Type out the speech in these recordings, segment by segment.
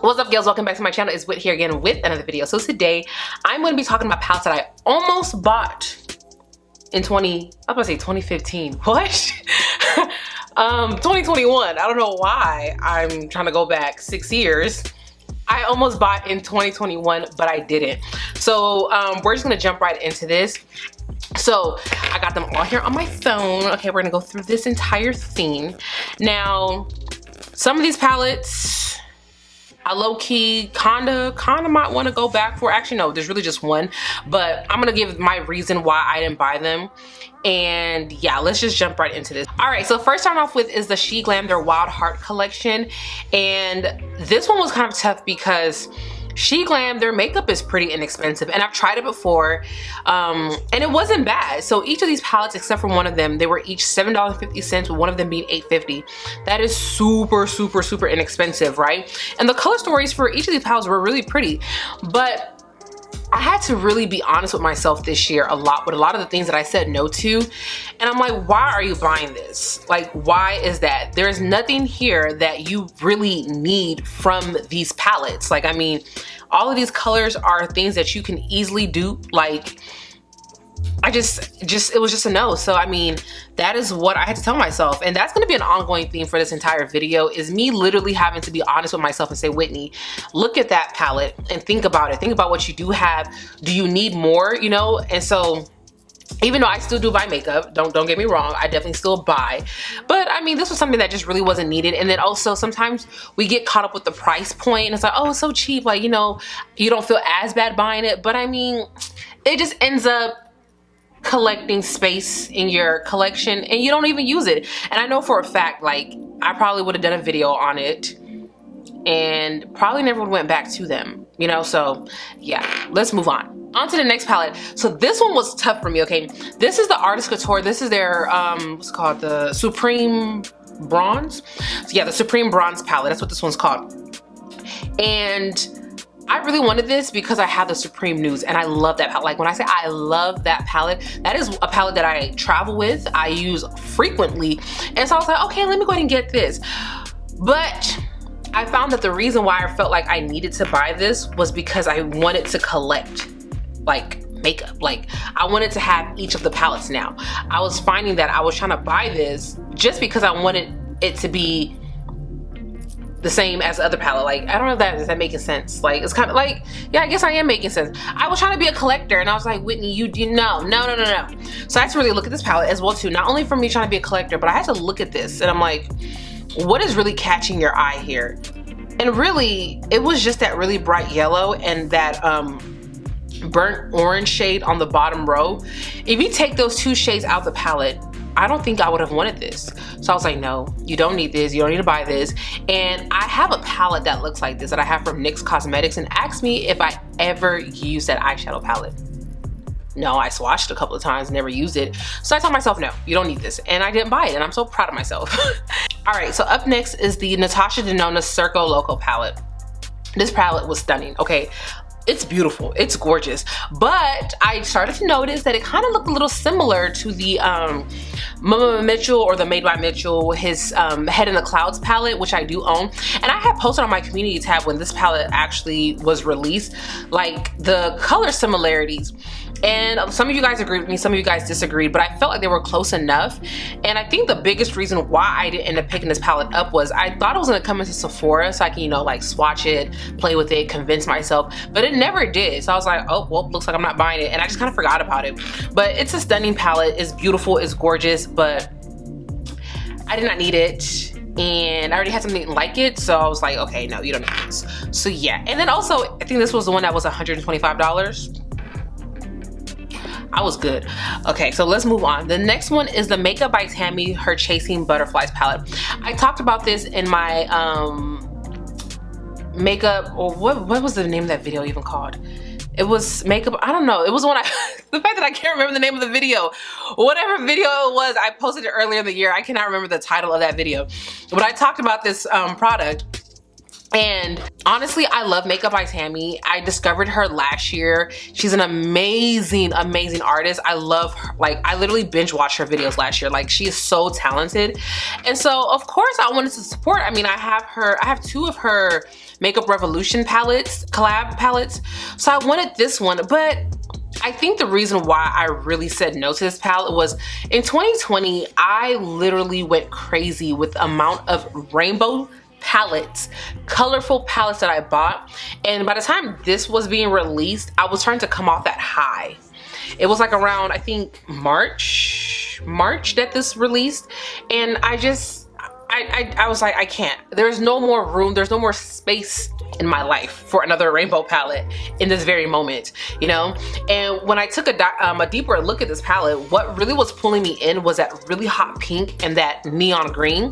What's up, girls? Welcome back to my channel. It's Whit here again with another video. So today I'm going to be talking about palettes that I almost bought in 2015. What? 2021. I don't know why I'm trying to go back 6 years. I almost bought in 2021, but I didn't. So we're just gonna jump right into this. So I got them all here on my phone. Okay, we're gonna go through this entire thing. Now, some of these palettes, I low-key kinda might want to go back for. Actually, no, there's really just one, but I'm gonna give my reason why I didn't buy them. And yeah, let's just jump right into this. All right, so first starting off with is the SheGlam, their Wild Heart collection. And this one was kind of tough because SheGlam, their makeup is pretty inexpensive, and I've tried it before, and it wasn't bad. So each of these palettes, except for one of them, they were each $7.50, with one of them being $8.50. That is super, super, super inexpensive, right? And the color stories for each of these palettes were really pretty, but I had to really be honest with myself this year a lot with a lot of the things that I said no to. And I'm like, why are you buying this? Like, why is that? There's nothing here that you really need from these palettes. Like, I mean, all of these colors are things that you can easily do. Like, it was just a no. So I mean, that is what I had to tell myself, and that's going to be an ongoing theme for this entire video, is me literally having to be honest with myself and say, Whitney, look at that palette and think about it. Think about what you do have. Do you need more? You know? And so even though I still do buy makeup, don't get me wrong, I definitely still buy, but I mean, this was something that just really wasn't needed. And then also sometimes we get caught up with the price point, and it's like, oh, it's so cheap, like, you know, you don't feel as bad buying it. But I mean, it just ends up collecting space in your collection and you don't even use it. And I know for a fact, like, I probably would have done a video on it and probably never went back to them, you know? So yeah, let's move on to the next palette. So this one was tough for me. Okay, this is the Artist Couture. This is their what's it called, the Supreme Bronze. So yeah, the Supreme Bronze palette, that's what this one's called. And I really wanted this because I have the Supreme Nudes, and I love that palette. Like, when I say I love that palette, that is a palette that I travel with, I use frequently. And so I was like, okay, let me go ahead and get this. But I found that the reason why I felt like I needed to buy this was because I wanted to collect, like, makeup. Like, I wanted to have each of the palettes now. I was finding that I was trying to buy this just because I wanted it to be the same as the other palette. Like, I don't know if that making sense. Like, it's kind of like, yeah, I guess I am making sense. I was trying to be a collector, and I was like, Whitney, you no. So I had to really look at this palette as well too. Not only for me trying to be a collector, but I had to look at this, and I'm like, what is really catching your eye here? And really, it was just that really bright yellow and that burnt orange shade on the bottom row. If you take those two shades out of the palette, I don't think I would have wanted this. So I was like, no, you don't need this. You don't need to buy this. And I have a palette that looks like this that I have from NYX Cosmetics, and asked me if I ever used that eyeshadow palette. No, I swatched a couple of times, never used it. So I told myself, no, you don't need this. And I didn't buy it, and I'm so proud of myself. All right, so up next is the Natasha Denona Circo Loco palette. This palette was stunning, okay? It's beautiful, it's gorgeous, but I started to notice that it kind of looked a little similar to the Mama Mitchell, or the Made by Mitchell, his Head in the Clouds palette, which I do own. And I had posted on my community tab when this palette actually was released, like, the color similarities. And some of you guys agreed with me, some of you guys disagreed, but I felt like they were close enough. And I think the biggest reason why I didn't end up picking this palette up was I thought it was gonna come into Sephora so I can, you know, like, swatch it, play with it, convince myself, but it never did. So I was like, oh, well, looks like I'm not buying it. And I just kind of forgot about it. But it's a stunning palette, it's beautiful, it's gorgeous, but I did not need it. And I already had something like it, so I was like, okay, no, you don't need this. So yeah, and then also, I think this was the one that was $125. I was good. Okay, so let's move on. The next one is the Makeup by Tammy, her Chasing Butterflies palette. I talked about this in my makeup, or what was the name of that video even called? It was makeup, I don't know. It was one the fact that I can't remember the name of the video. Whatever video it was, I posted it earlier in the year. I cannot remember the title of that video. But I talked about this product. And honestly, I love Makeup by Tammy. I discovered her last year. She's an amazing, amazing artist. I love her. Like, I literally binge watched her videos last year. Like, she is so talented. And so, of course, I wanted to support. I mean, I have 2 of her Makeup Revolution palettes, collab palettes. So I wanted this one, but I think the reason why I really said no to this palette was in 2020, I literally went crazy with the amount of rainbow palettes, colorful palettes that I bought. And by the time this was being released, I was starting to come off that high. It was like around, I think, March that this released. And I was like, I can't. There's no more room. There's no more space in my life for another rainbow palette in this very moment, you know? And when I took a deeper look at this palette, what really was pulling me in was that really hot pink and that neon green.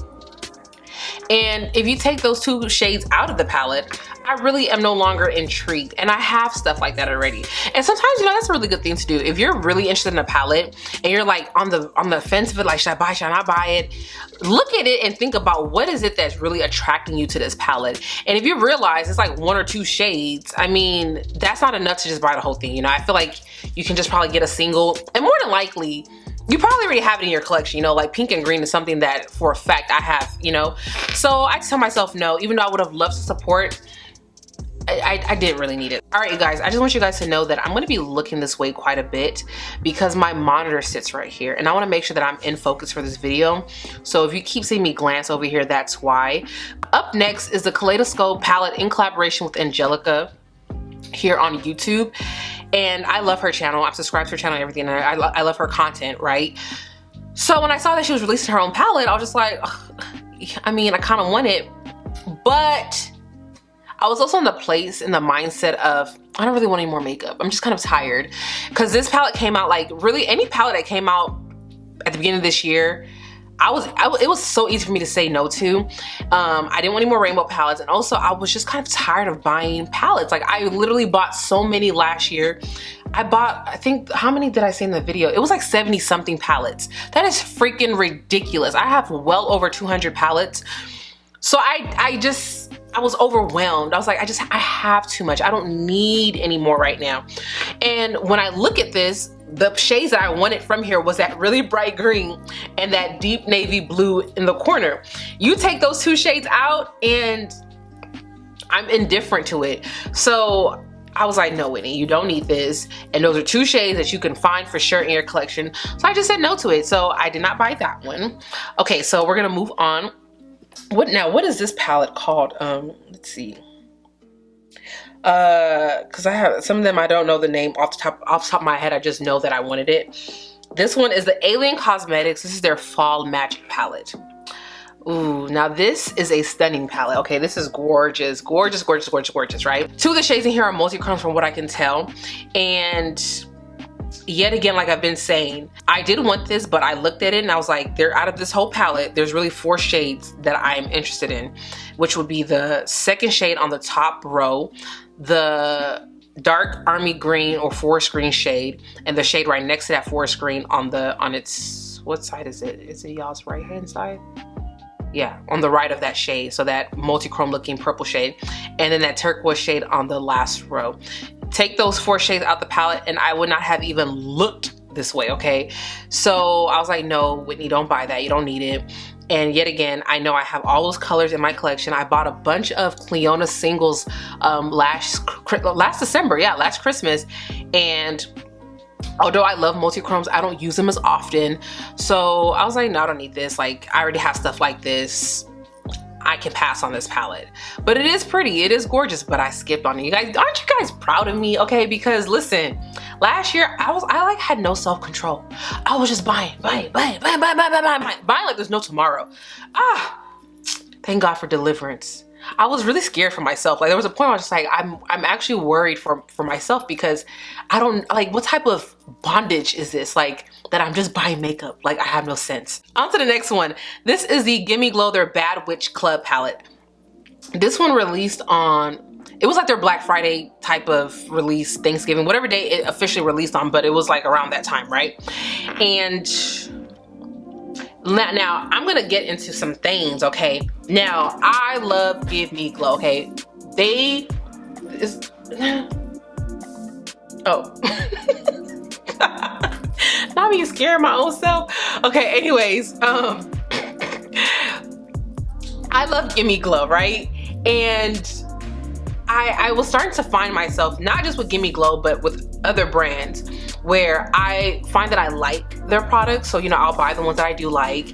And if you take those 2 shades out of the palette, I really am no longer intrigued, and I have stuff like that already. And sometimes, you know, that's a really good thing to do. If you're really interested in a palette and you're like on the fence of it, like, should I buy it, should I not buy it? Look at it and think about what is it that's really attracting you to this palette. And if you realize it's like 1 or 2 shades, I mean, that's not enough to just buy the whole thing. You know, I feel like you can just probably get a single, and more than likely, you probably already have it in your collection, you know, like pink and green is something that for a fact I have, you know. So I tell myself no, even though I would have loved to support, I didn't really need it. All right, you guys, I just want you guys to know that I'm gonna be looking this way quite a bit because my monitor sits right here, and I wanna make sure that I'm in focus for this video. So if you keep seeing me glance over here, that's why. Up next is the Kaleidoscope Palette in collaboration with Angelica here on YouTube. And I love her channel. I'm subscribed to her channel and everything, and I love her content, right? So when I saw that she was releasing her own palette, I was just like, ugh, I mean, I kind of want it, but I was also in the mindset of, I don't really want any more makeup. I'm just kind of tired. Because this palette came out, like, really, any palette that came out at the beginning of this year, it was so easy for me to say no to. I didn't want any more rainbow palettes, and also I was just kind of tired of buying palettes. Like, I literally bought so many last year. I bought, I think, how many did I say in the video? It was like 70 something palettes. That is freaking ridiculous. I have well over 200 palettes. So I was overwhelmed. I was like, I have too much. I don't need any more right now. And when I look at this, the shades that I wanted from here was that really bright green and that deep navy blue in the corner. You take those 2 shades out and I'm indifferent to it. So I was like, no, Whitney, you don't need this. And those are 2 shades that you can find for sure in your collection. So I just said no to it. So I did not buy that one. Okay, so we're gonna move on. What is this palette called? Let's see. Because I have some of them, I don't know the name off the top of my head. I just know that I wanted it. This one is the Alien Cosmetics. This is their Fall Magic palette. Ooh, now this is a stunning palette. Okay, this is gorgeous, gorgeous, gorgeous, gorgeous, gorgeous, right? 2 of the shades in here are multi-chromes from what I can tell. And yet again, like I've been saying, I did want this, but I looked at it and I was like, out of this whole palette, there's really 4 shades that I'm interested in, which would be the second shade on the top row, the dark army green or forest green shade, and the shade right next to that forest green on its, what side is it? Is it y'all's right hand side? Yeah, on the right of that shade. So that multi-chrome looking purple shade, and then that turquoise shade on the last row. Take those 4 shades out the palette and I would not have even looked this way, okay? So I was like, no, Whitney, don't buy that. You don't need it. And yet again, I know I have all those colors in my collection. I bought a bunch of Cleona singles last December, yeah, last Christmas. And although I love multi-chromes, I don't use them as often. So I was like, no, I don't need this. Like, I already have stuff like this. I can pass on this palette. But it is pretty, it is gorgeous, but I skipped on it. You guys, aren't you guys proud of me? Okay, because listen, last year I like had no self-control. I was just buying like there's no tomorrow. Thank God for deliverance. I was really scared for myself. Like, there was a point where I was just like, I'm actually worried for myself, because I don't, like, what type of bondage is this? Like, that I'm just buying makeup. Like, I have no sense. On to the next one. This is the Gimme Glow, their Bad Witch Club palette. This one released on, it was like their Black Friday type of release, Thanksgiving, whatever day it officially released on, but it was like around that time, right? And Now I'm gonna get into some things, okay? Now I love Gimme Glow, okay? Oh. Not me scaring my own self. Okay, anyways, I love Gimme Glow, right? And I was starting to find myself, not just with Gimme Glow, but with other brands, where I find that I like their products. So, you know, I'll buy the ones that I do like.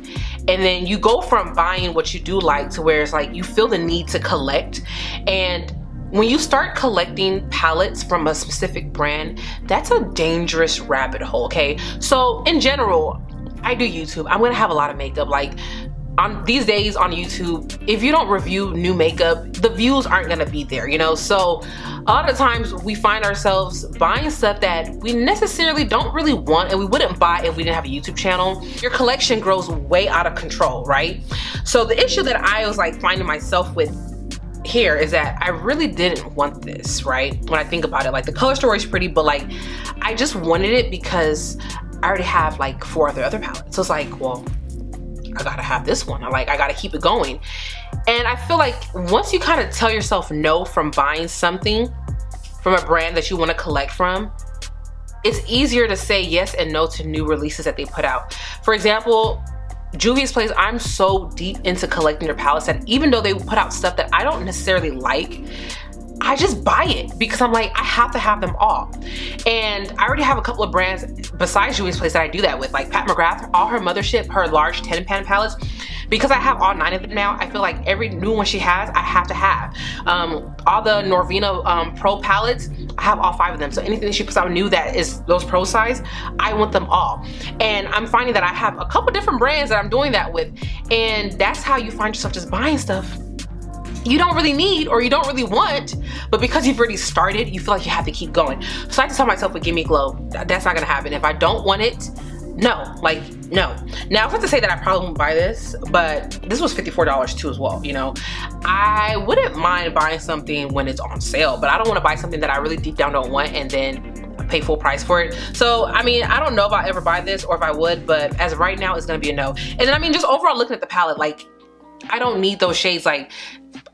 And then you go from buying what you do like to where it's like you feel the need to collect. And when you start collecting palettes from a specific brand, that's a dangerous rabbit hole, okay? So in general, I do YouTube. I'm gonna have a lot of makeup. Like, these days on YouTube, if you don't review new makeup, the views aren't gonna be there, you know? So a lot of times we find ourselves buying stuff that we necessarily don't really want and we wouldn't buy if we didn't have a YouTube channel. Your collection grows way out of control, right? So the issue that I was like finding myself with here is that I really didn't want this, right? When I think about it, like the color story is pretty, but like I just wanted it because I already have like 4 other palettes. So it's like, well, I gotta have this one. I gotta keep it going. And I feel like once you kind of tell yourself no from buying something from a brand that you want to collect from, it's easier to say yes and no to new releases that they put out. For example, Juvia's Place, I'm so deep into collecting their palettes that even though they put out stuff that I don't necessarily like, I just buy it because I'm like, I have to have them all. And I already have a couple of brands besides Juvia's Place that I do that with, like Pat McGrath, all her mothership, her large 10-pan palettes. Because I have all 9 of them now, I feel like every new one she has, I have to have. All the Norvina Pro palettes, I have all 5 of them. So anything that she puts out new that is those pro size, I want them all. And I'm finding that I have a couple different brands that I'm doing that with. And that's how you find yourself just buying stuff you don't really need or you don't really want, but because you've already started, you feel like you have to keep going. So I just tell myself with Gimme Glow, that's not gonna happen. If I don't want it, no, like, no. Now, I have to say that I probably won't buy this, but this was $54 too as well, you know? I wouldn't mind buying something when it's on sale, but I don't wanna buy something that I really deep down don't want and then pay full price for it. So, I mean, I don't know if I'll ever buy this or if I would, but as of right now, it's gonna be a no. And then, I mean, just overall looking at the palette, like, I don't need those shades. Like,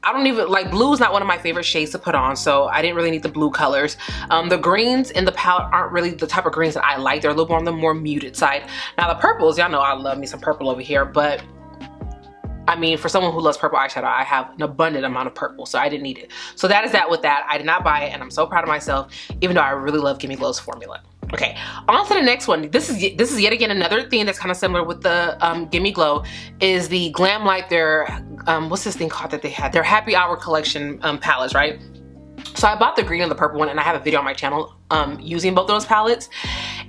I don't even, like, blue is not one of my favorite shades to put on, so I didn't really need the blue colors. The greens in the palette aren't really the type of greens that I like. They're a little more on the more muted side. Now the purples, y'all know I love me some purple over here, but I mean, for someone who loves purple eyeshadow, I have an abundant amount of purple, so I didn't need it. So that is that with that. I did not buy it, and I'm so proud of myself, even though I really love Gimme Glow's formula. Okay, on to the next one. This is yet again another thing that's kind of similar with the Gimme Glow, is the Glam Light, their what's this thing called that they had? Their Happy Hour collection palettes, right? So I bought the green and the purple one, and I have a video on my channel using both of those palettes.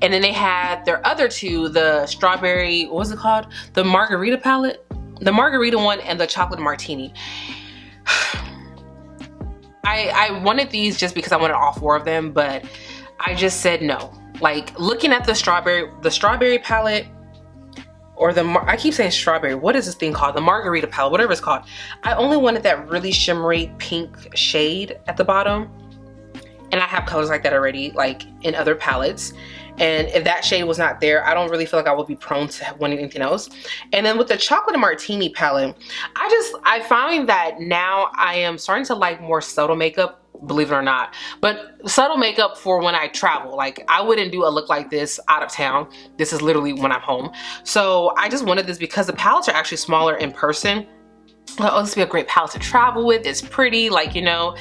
And then they had their other 2, the strawberry, what was it called? The Margarita palette, the Margarita one, and the chocolate Martini. I wanted these just because I wanted all 4 of them, but I just said no. Like, looking at the strawberry palette, or I keep saying strawberry, what is this thing called? The Margarita palette, whatever it's called. I only wanted that really shimmery pink shade at the bottom. And I have colors like that already, like in other palettes. And if that shade was not there, I don't really feel like I would be prone to wanting anything else. And then with the chocolate Martini palette, I find that now I am starting to like more subtle makeup, believe it or not, but subtle makeup for when I travel. Like, I wouldn't do a look like this out of town. This is literally when I'm home. So I just wanted this because the palettes are actually smaller in person. Oh, this would be a great palette to travel with. It's pretty, like, you know.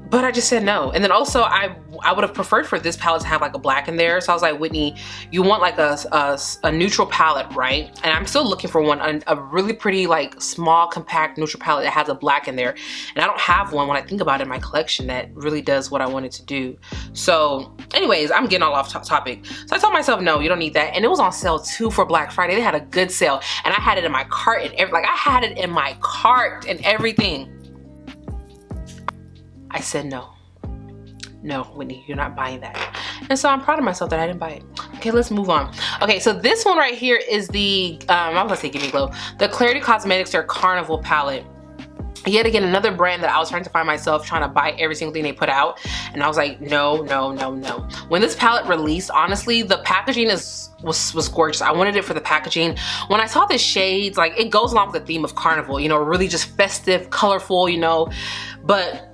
But I just said no. And then also I would have preferred for this palette to have like a black in there. So I was like, Whitney, you want like a neutral palette, right? And I'm still looking for one, a really pretty, like, small, compact neutral palette that has a black in there. And I don't have one, when I think about it, in my collection that really does what I wanted to do. So anyways, I'm getting all off topic. So I told myself, no, you don't need that. And it was on sale too for Black Friday. They had a good sale. And I had it in my cart and I had it in my cart and everything. I said no. No, Whitney, you're not buying that. And so I'm proud of myself that I didn't buy it. Okay, let's move on. Okay, so this one right here is the, I'm gonna say Gimme Glow, the Clarity Cosmetics, their Carnival palette. Yet again, another brand that I was trying to find myself trying to buy every single thing they put out, and I was like, no, no, no, no. When this palette released, honestly, the packaging was gorgeous. I wanted it for the packaging. When I saw the shades, like, it goes along with the theme of Carnival, you know, really just festive, colorful, you know, but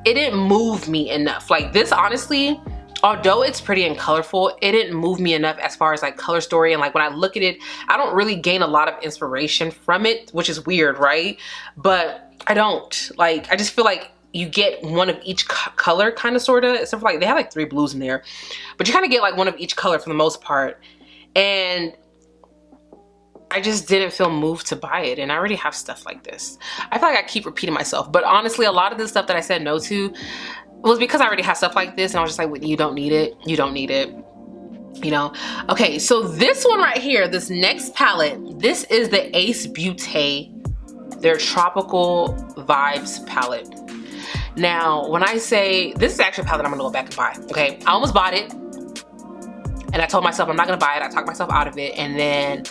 it didn't move me enough. Like, this, honestly, although it's pretty and colorful, it didn't move me enough as far as like color story. And like when I look at it, I don't really gain a lot of inspiration from it, which is weird, right? But I don't. Like, I just feel like you get one of each color, kind of, sort of, except for like they have like 3 blues in there, but you kind of get like one of each color for the most part. And I just didn't feel moved to buy it, and I already have stuff like this. I feel like I keep repeating myself, but honestly, a lot of the stuff that I said no to was because I already have stuff like this, and I was just like, Whitney, you don't need it. You don't need it. You know? Okay, so this one right here, this next palette, this is the Ace Beauté, their Tropical Vibes palette. Now, when I say, this is actually a palette I'm gonna go back and buy, okay? I almost bought it, and I told myself I'm not gonna buy it. I talked myself out of it, and then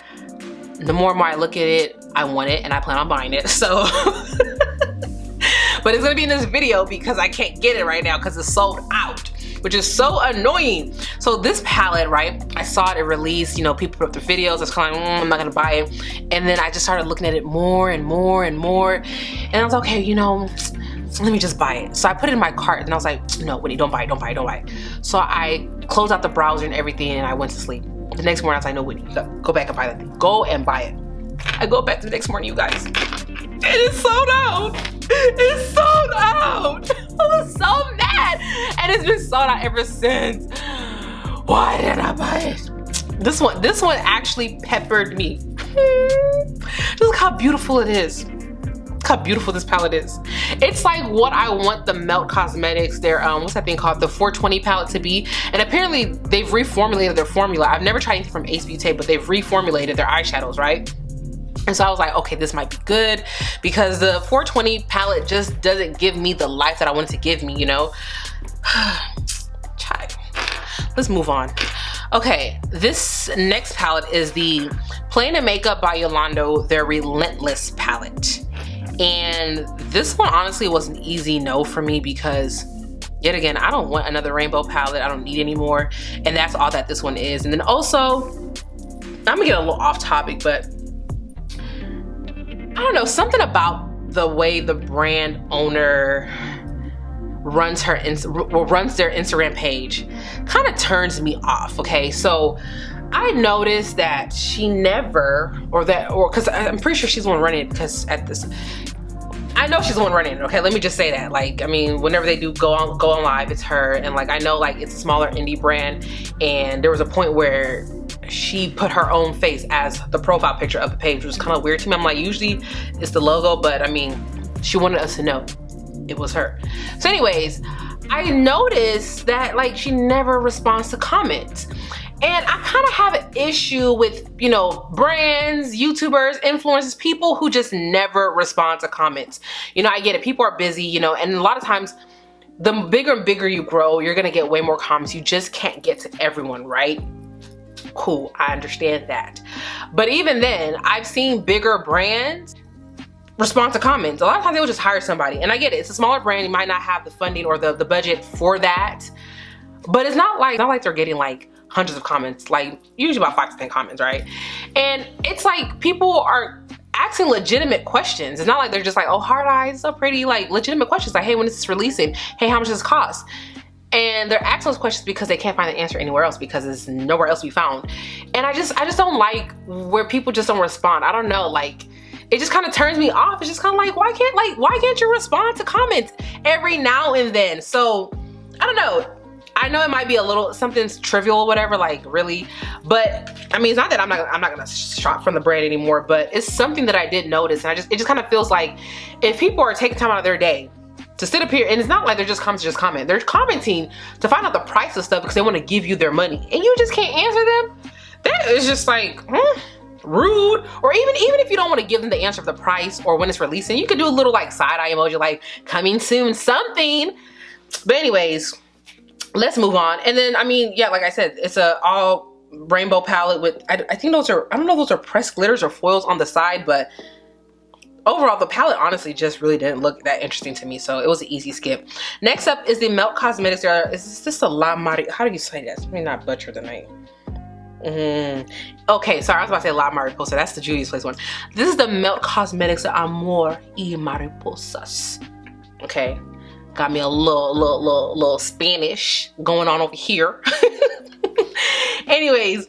the more and more I look at it, I want it, and I plan on buying it, so. But it's gonna be in this video because I can't get it right now because it's sold out, which is so annoying. So this palette, right, I saw it released, you know, people put up their videos, I was kind of like, I'm not gonna buy it. And then I just started looking at it more and more and more. And I was like, okay, you know, let me just buy it. So I put it in my cart and I was like, no, Whitney, don't buy it, don't buy it, don't buy it. So I closed out the browser and everything and I went to sleep. The next morning I was like, no, Whitney, go back and buy that thing. Go and buy it. I go back the next morning, you guys. It is sold out. It's sold out. I was so mad. And it's been sold out ever since. Why didn't I buy it? This one actually peppered me. Look how beautiful it is. Look how beautiful this palette is. It's like what I want the Melt Cosmetics, their what's that thing called, the 420 palette to be. And apparently they've reformulated their formula. I've never tried anything from Ace Beauté, but they've reformulated their eyeshadows, right? And so I was like, okay, this might be good, because the 420 palette just doesn't give me the life that I want it to give me, you know? Child. Let's move on. Okay, this next palette is the Plain and Makeup by Yolando, their Relentless palette. And this one honestly was an easy no for me because, yet again, I don't want another rainbow palette. I don't need any more. And that's all that this one is. And then also, I'm gonna get a little off topic, but I don't know, something about the way the brand owner runs their Instagram page kind of turns me off, okay? So I noticed that she never, because I'm pretty sure she's the one running it, because I know she's the one running it, okay? Let me just say that. Like, I mean, whenever they do go on live, it's her. And like, I know like it's a smaller indie brand, and there was a point where she put her own face as the profile picture of the page, which was kind of weird to me. I'm like, usually it's the logo, but I mean, she wanted us to know it was her. So anyways, I noticed that like she never responds to comments. And I kind of have an issue with, you know, brands, YouTubers, influencers, people who just never respond to comments. You know, I get it. People are busy, you know, and a lot of times the bigger and bigger you grow, you're going to get way more comments. You just can't get to everyone, right? Cool, I understand that. But even then, I've seen bigger brands respond to comments. A lot of times they will just hire somebody. And I get it. It's a smaller brand. You might not have the funding or the budget for that. But it's not like they're getting like hundreds of comments, like usually about 5 to 10 comments, right? And it's like people are asking legitimate questions. It's not like they're just like, oh, hard eyes, so pretty, like legitimate questions like, hey, when is this releasing? Hey, how much does this cost? And they're asking those questions because they can't find the answer anywhere else, because it's nowhere else to be found. And I just don't like where people just don't respond. I don't know, like it just kind of turns me off. It's just kind of like, why can't you respond to comments every now and then? So I don't know. I know it might be a little something's trivial or whatever, like really, but I mean, it's not that I'm not gonna shop from the brand anymore, but it's something that I did notice, and it just kind of feels like if people are taking time out of their day to sit up here, and it's not like they're just coming to just comment, they're commenting to find out the price of stuff because they want to give you their money, and you just can't answer them. That is just like rude. Or even if you don't want to give them the answer of the price or when it's releasing, you could do a little like side eye emoji, like coming soon something. But anyways, let's move on. And then, I mean, yeah, like I said, it's a all rainbow palette with, I think those are, I don't know if those are pressed glitters or foils on the side, but overall, the palette honestly just really didn't look that interesting to me, so it was an easy skip. Next up is the Melt Cosmetics. Is this a La Margarita? How do you say that? Let me not butcher the name. Okay, sorry, I was about to say La Mariposa. That's the Julia's Place one. This is the Melt Cosmetics Amor y Mariposas. Okay, got me a little Spanish going on over here. Anyways,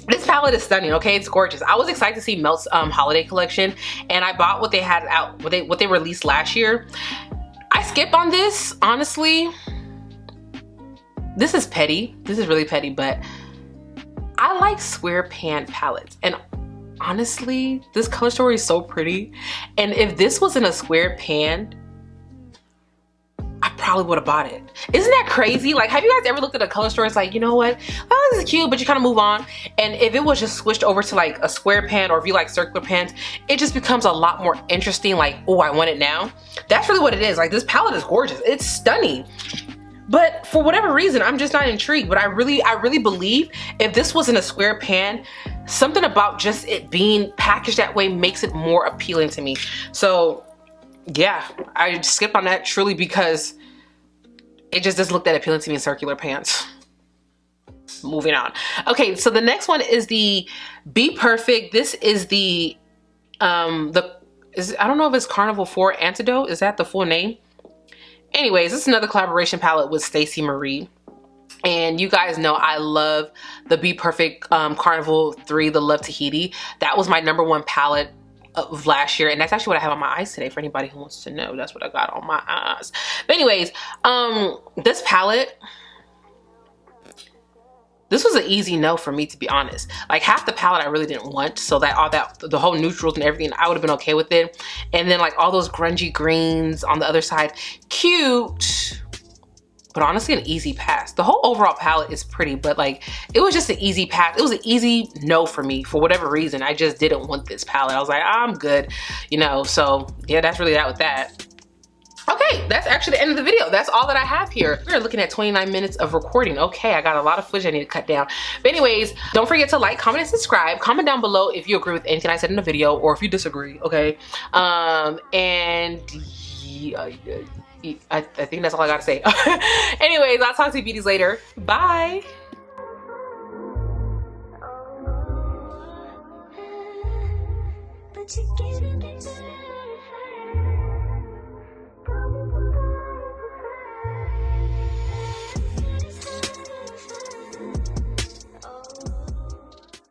this palette is stunning. Okay, it's gorgeous. I was excited to see Melt's holiday collection, and I bought what they had out, what they released last year. I skipped on this, honestly. This is petty. This is really petty, but I like square pan palettes, and honestly, this color story is so pretty. And if this was in a square pan, I probably would have bought it. Isn't that crazy? Like, have you guys ever looked at a color store? It's like, you know what? Oh, this is cute, but you kind of move on. And if it was just switched over to like a square pan, or if you like circular pans, it just becomes a lot more interesting. Like, oh, I want it now. That's really what it is. Like, this palette is gorgeous. It's stunning. But for whatever reason, I'm just not intrigued. But I really believe if this was in a square pan, something about just it being packaged that way makes it more appealing to me. So yeah, I skipped on that truly because it just doesn't look that appealing to me in circular pans. Moving on. Okay, so the next one is the Be Perfect. This is the I don't know if it's Carnival 4 Antidote. Is that the full name? Anyways, this is another collaboration palette with Stacey Marie. And you guys know I love the Be Perfect Carnival 3, the Love Tahiti. That was my #1 palette of last year, and that's actually what I have on my eyes today for anybody who wants to know. That's what I got on my eyes. But anyways, this palette, this was an easy no for me, to be honest. Like, half the palette I really didn't want, so that the whole neutrals and everything, I would have been okay with it. And then like all those grungy greens on the other side, cute, but honestly an easy pass. The whole overall palette is pretty, but like it was just an easy pass. It was an easy no for me for whatever reason. I just didn't want this palette. I was like, I'm good, you know. So yeah, that's really that with that. Okay, that's actually the end of the video. That's all that I have here. We're looking at 29 minutes of recording. Okay, I got a lot of footage I need to cut down. But anyways, don't forget to like, comment, and subscribe. Comment down below if you agree with anything I said in the video or if you disagree, okay? And yeah, I think that's all I gotta say. Anyways, I'll talk to you beauties later. Bye. But you